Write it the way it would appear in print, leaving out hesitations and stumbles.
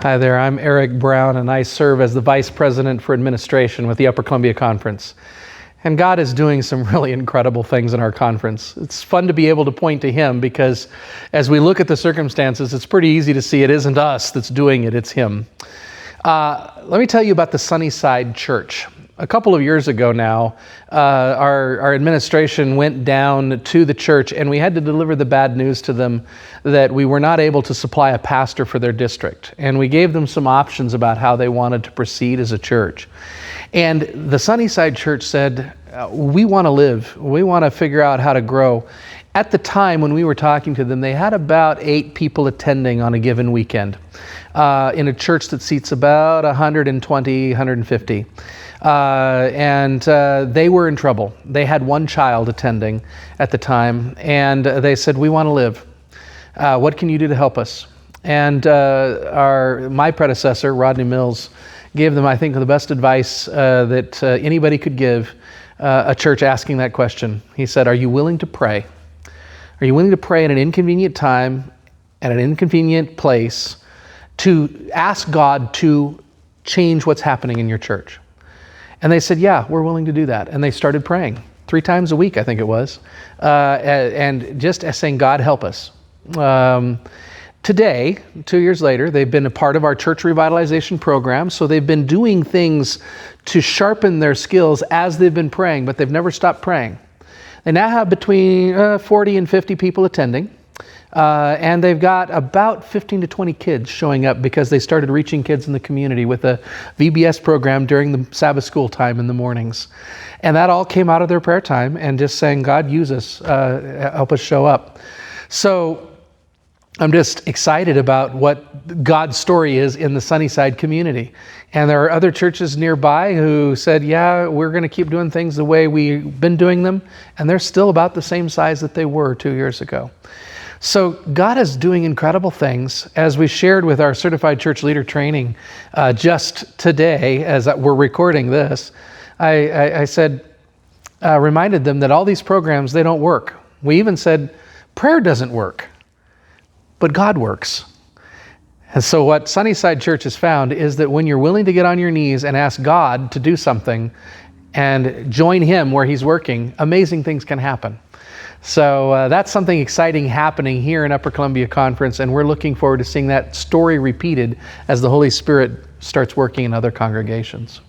Hi there, I'm Eric Brown, and I serve as the Vice President for Administration with the Upper Columbia Conference. And God is doing some really incredible things in our conference. It's fun to be able to point to Him because as we look at the circumstances, it's pretty easy to see it isn't us that's doing it, it's Him. Let me tell you about the Sunnyside Church. A couple of years ago now, our administration went down to the church and we had to deliver the bad news to them that we were not able to supply a pastor for their district. And we gave them some options about how they wanted to proceed as a church. And the Sunnyside Church said, we want to live. We want to figure out how to grow. At the time when we were talking to them, they had about 8 people attending on a given weekend in a church that seats about 120, 150. And they were in trouble. They had one child attending at the time, and they said, we want to live. What can you do to help us? And my predecessor, Rodney Mills, gave them, I think, the best advice that anybody could give a church asking that question. He said, are you willing to pray? Are you willing to pray at an inconvenient time, at an inconvenient place, to ask God to change what's happening in your church? And they said, yeah, we're willing to do that. And they started praying 3 times a week, I think it was, and just saying, God, help us. Today, 2 years later, they've been a part of our church revitalization program. So they've been doing things to sharpen their skills as they've been praying, but they've never stopped praying. They now have between 40 and 50 people attending. And they've got about 15 to 20 kids showing up because they started reaching kids in the community with a VBS program during the Sabbath school time in the mornings. And that all came out of their prayer time and just saying, God, use us, help us show up. So I'm just excited about what God's story is in the Sunnyside community. And there are other churches nearby who said, yeah, we're going to keep doing things the way we've been doing them. And they're still about the same size that they were 2 years ago. So God is doing incredible things. As we shared with our Certified Church Leader training just today, as we're recording this, I said, reminded them that all these programs, they don't work. We even said, prayer doesn't work, but God works. And so what Sunnyside Church has found is that when you're willing to get on your knees and ask God to do something and join Him where He's working, amazing things can happen. So that's something exciting happening here in Upper Columbia Conference, and we're looking forward to seeing that story repeated as the Holy Spirit starts working in other congregations.